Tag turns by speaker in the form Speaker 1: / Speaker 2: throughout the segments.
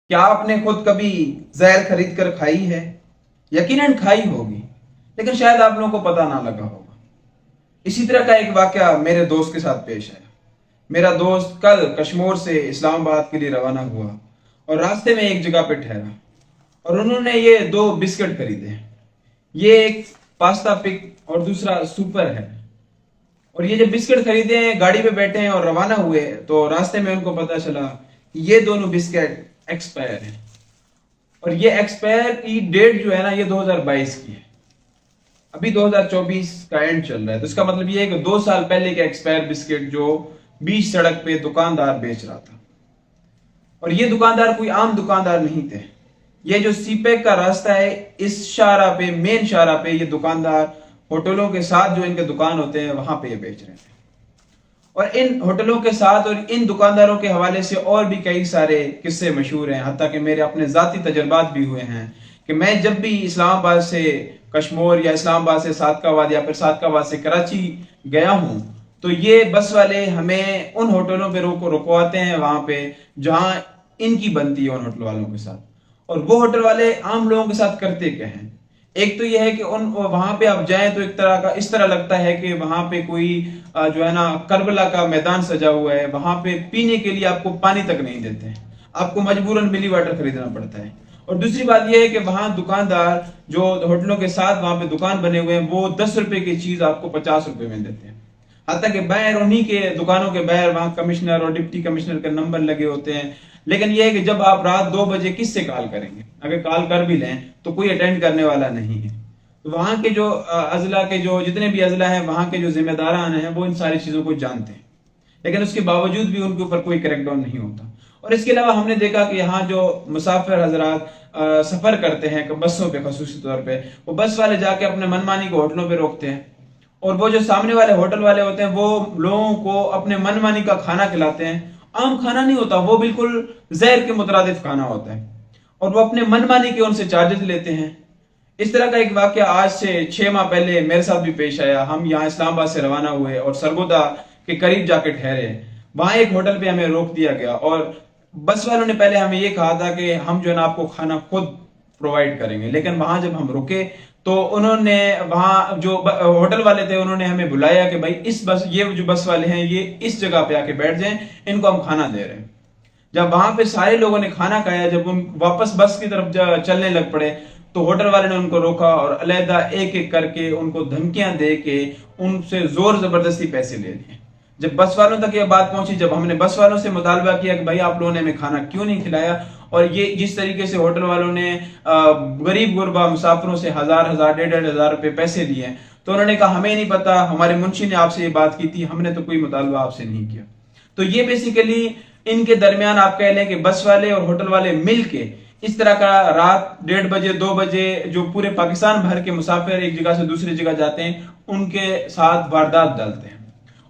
Speaker 1: کیا آپ نے خود کبھی زہر خرید کر کھائی ہے؟ یقیناً کھائی ہوگی، لیکن شاید آپ لوگوں کو پتہ نہ لگا ہوگا۔ اسی طرح کا ایک واقعہ میرے دوست کے ساتھ پیش آیا۔ میرا دوست کل کشمور سے اسلام آباد کے لیے روانہ ہوا اور راستے میں ایک جگہ پہ ٹھہرا اور انہوں نے یہ دو بسکٹ خریدے۔ یہ ایک پاستا پک اور دوسرا سپر ہے۔ اور یہ جب بسکٹ خریدے ہیں، گاڑی پہ بیٹھے ہیں اور روانہ ہوئے تو راستے میں ان کو پتہ چلا کہ یہ دونوں بسکٹ ایکسپائر ہیں، اور یہ ایکسپائر کی ڈیٹ جو ہے نا، یہ 2022 کی ہے۔ ابھی 2024 کا اینڈ چل رہا ہے، تو اس کا مطلب یہ ہے کہ 2 سال پہلے کے ایکسپائر بسکٹ جو بیچ سڑک پہ دکاندار بیچ رہا تھا۔ اور یہ دکاندار کوئی عام دکاندار نہیں تھے۔ یہ جو سی پیک کا راستہ ہے، اس شاہراہ پہ، مین شاہراہ پہ، یہ دکاندار ہوٹلوں کے ساتھ جو ان کے دکان ہوتے ہیں وہاں پہ یہ بیچ رہے تھے۔ اور ان ہوٹلوں کے ساتھ اور ان دکانداروں کے حوالے سے اور بھی کئی سارے قصے مشہور ہیں، حتیٰ کہ میرے اپنے ذاتی تجربات بھی ہوئے ہیں کہ میں جب بھی اسلام آباد سے کشمور یا اسلام آباد سے صادق آباد یا پھر صادق آباد سے کراچی گیا ہوں تو یہ بس والے ہمیں ان ہوٹلوں پہ رکواتے ہیں، وہاں پہ جہاں ان کی بنتی ہے ان ہوٹل والوں کے ساتھ۔ اور وہ ہوٹل والے عام لوگوں کے ساتھ کرتے کیا ہیں؟ ایک تو یہ ہے کہ وہاں پہ آپ جائیں تو ایک طرح کا اس طرح لگتا ہے کہ وہاں پہ کوئی جو ہے نا کربلا کا میدان سجا ہوا ہے۔ وہاں پہ پینے کے لیے آپ کو پانی تک نہیں دیتے ہیں، آپ کو مجبوراً ملی واٹر خریدنا پڑتا ہے۔ اور دوسری بات یہ ہے کہ وہاں دکاندار جو ہوٹلوں کے ساتھ وہاں پہ دکان بنے ہوئے ہیں، وہ 10 روپے کی چیز آپ کو 50 روپے میں دیتے ہیں۔ حتیٰ کہ باہر انہی کے دکانوں کے باہر وہاں کمشنر اور ڈپٹی کمشنر کے نمبر لگے ہوتے ہیں، لیکن یہ ہے کہ جب آپ رات 2 بجے کس سے کال کریں گے؟ اگر کال کر بھی لیں تو کوئی اٹینڈ کرنے والا نہیں ہے۔ تو وہاں کے جو اضلاع کے جو جتنے بھی اضلاع ہیں، وہاں کے جو ذمہ داران ہیں، وہ ان ساری چیزوں کو جانتے ہیں، لیکن اس کے باوجود بھی ان کے اوپر کوئی کریک ڈاؤن نہیں ہوتا۔ اور اس کے علاوہ ہم نے دیکھا کہ یہاں جو مسافر حضرات سفر کرتے ہیں بسوں پہ، خصوصی طور پہ وہ بس والے جا کے اپنے من مانی کو ہوٹلوں پہ روکتے ہیں، اور وہ جو سامنے والے ہوٹل والے ہوتے ہیں وہ لوگوں کو اپنے من مانی کا کھانا کھلاتے ہیں۔ عام کھانا نہیں ہوتا، وہ بالکل زہر کے مترادف کھانا ہوتا ہے، اور وہ اپنے من مانی کے ان سے چارجز لیتے ہیں۔ اس طرح کا ایک واقعہ آج سے 6 ماہ پہلے میرے ساتھ بھی پیش آیا۔ ہم یہاں اسلام آباد سے روانہ ہوئے اور سرگودا کے قریب جا کے ٹھہرے۔ وہاں ایک ہوٹل پہ ہمیں روک دیا گیا، اور بس والوں نے پہلے ہمیں یہ کہا تھا کہ ہم جو ہے نا آپ کو کھانا خود پرووائڈ کریں گے، لیکن وہاں جب ہم رکے تو انہوں نے، وہاں جو ہوٹل والے تھے، انہوں نے ہمیں بلایا کہ بھائی یہ جو بس والے ہیں یہ اس جگہ پہ آ کے بیٹھ جائیں، ان کو ہم کھانا دے رہے ہیں۔ جب وہاں پہ سارے لوگوں نے کھانا کھایا، جب ان واپس بس کی طرف چلنے لگ پڑے تو ہوٹل والے نے ان کو روکا اور علیحدہ ایک ایک کر کے ان کو دھمکیاں دے کے ان سے زور زبردستی پیسے لے لیے۔ جب بس والوں تک یہ بات پہنچی، جب ہم نے بس والوں سے مطالبہ کیا کہ بھائی آپ لوگوں نے ہمیں کھانا کیوں نہیں کھلایا، اور یہ جس طریقے سے ہوٹل والوں نے غریب غربا مسافروں سے 1000 1500 روپے پیسے لیے، تو انہوں نے کہا ہمیں نہیں پتا، ہمارے منشی نے آپ سے یہ بات کی تھی، ہم نے تو کوئی مطالبہ آپ سے نہیں کیا۔ تو یہ بیسیکلی ان کے درمیان آپ کہہ لیں کہ بس والے اور ہوٹل والے مل کے اس طرح کا رات 1:30 بجے 2 بجے جو پورے پاکستان بھر کے مسافر ایک جگہ سے دوسری جگہ جاتے ہیں، ان کے ساتھ واردات ڈالتے ہیں۔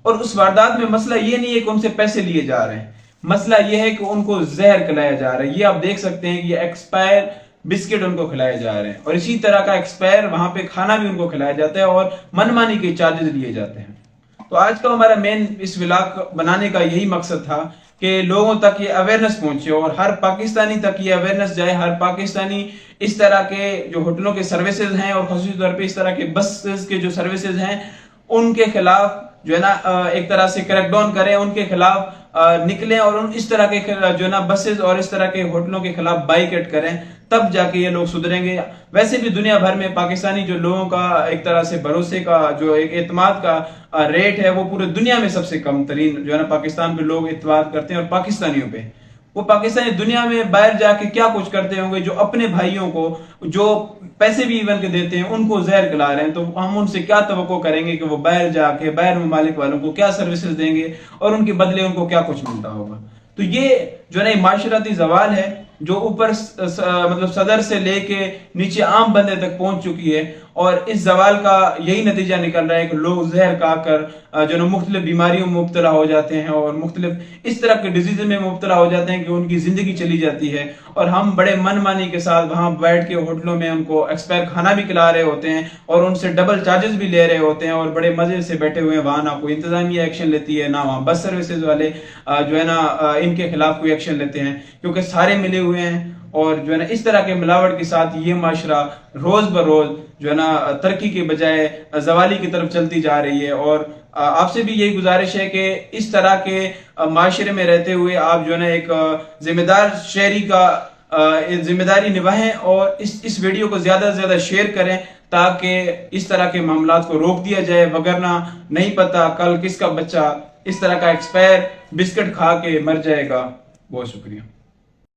Speaker 1: اور اس واردات میں مسئلہ یہ نہیں ہے کہ ان سے پیسے لیے جا رہے ہیں، مسئلہ یہ ہے کہ ان کو زہر کھلایا جا رہا ہے۔ یہ آپ دیکھ سکتے ہیں کہ یہ ایکسپائر بسکٹ ان کو کھلائے جا رہے ہیں، اور اسی طرح کا ایکسپائر وہاں پہ کھانا بھی ان کو کھلایا جاتا ہے اور من مانی کے چارجز لیے جاتے ہیں۔ تو آج کا ہمارا مین اس ولاگ بنانے کا یہی مقصد تھا کہ لوگوں تک یہ اویئرنس پہنچے اور ہر پاکستانی تک یہ اویئرنس جائے، ہر پاکستانی اس طرح کے جو ہوٹلوں کے سروسز ہیں اور خصوصی طور پہ اس طرح کے بسز کے جو سروسز ہیں ان کے خلاف جو ہے نا ایک طرح سے کریک ڈاؤن کریں، ان کے خلاف نکلیں، اور اس طرح کے جو ہے نا بسز اور اس طرح کے ہوٹلوں کے خلاف بائیکاٹ کریں، تب جا کے یہ لوگ سدھریں گے۔ ویسے بھی دنیا بھر میں پاکستانی جو لوگوں کا ایک طرح سے بھروسے کا جو ایک اعتماد کا ریٹ ہے، وہ پورے دنیا میں سب سے کم ترین جو ہے نا پاکستان پہ لوگ اعتماد کرتے ہیں، اور پاکستانیوں پہ وہ پاکستانی دنیا میں باہر جا کے کیا کچھ کرتے ہوں گے، جو اپنے بھائیوں کو جو پیسے بھی ایون کے دیتے ہیں ان کو زہر کھلا رہے ہیں، تو ہم ان سے کیا توقع کریں گے کہ وہ باہر جا کے باہر ممالک والوں کو کیا سروسز دیں گے اور ان کے بدلے ان کو کیا کچھ ملتا ہوگا۔ تو یہ جو ہے نا معاشرتی زوال ہے جو اوپر مطلب صدر سے لے کے نیچے عام بندے تک پہنچ چکی ہے، اور اس زوال کا یہی نتیجہ نکل رہا ہے کہ لوگ زہر کھا کر جو نا مختلف بیماریوں میں مبتلا ہو جاتے ہیں اور مختلف اس طرح کے ڈیزیز میں مبتلا ہو جاتے ہیں کہ ان کی زندگی چلی جاتی ہے، اور ہم بڑے من مانی کے ساتھ وہاں بیٹھ کے ہوٹلوں میں ان کو ایکسپائر کھانا بھی کھلا رہے ہوتے ہیں اور ان سے ڈبل چارجز بھی لے رہے ہوتے ہیں، اور بڑے مزے سے بیٹھے ہوئے ہیں، وہاں نہ کوئی انتظامیہ ایکشن لیتی ہے، نہ وہاں بس سروسز والے جو ہے نا ان کے خلاف کوئی ایکشن لیتے ہیں، کیونکہ سارے ملے ہوئے ہیں۔ اور جو ہے نا اس طرح کے ملاوٹ کے ساتھ یہ معاشرہ روز بروز جو ہے نا ترقی کے بجائے زوالی کی طرف چلتی جا رہی ہے، اور آپ سے بھی یہی گزارش ہے کہ اس طرح کے معاشرے میں رہتے ہوئے آپ جو ہے نا ایک ذمہ دار شہری کا ذمہ داری نبھائیں اور اس ویڈیو کو زیادہ سے زیادہ شیئر کریں تاکہ اس طرح کے معاملات کو روک دیا جائے، وگرنہ نہیں پتا کل کس کا بچہ اس طرح کا ایکسپائر بسکٹ کھا کے مر جائے گا۔ بہت شکریہ۔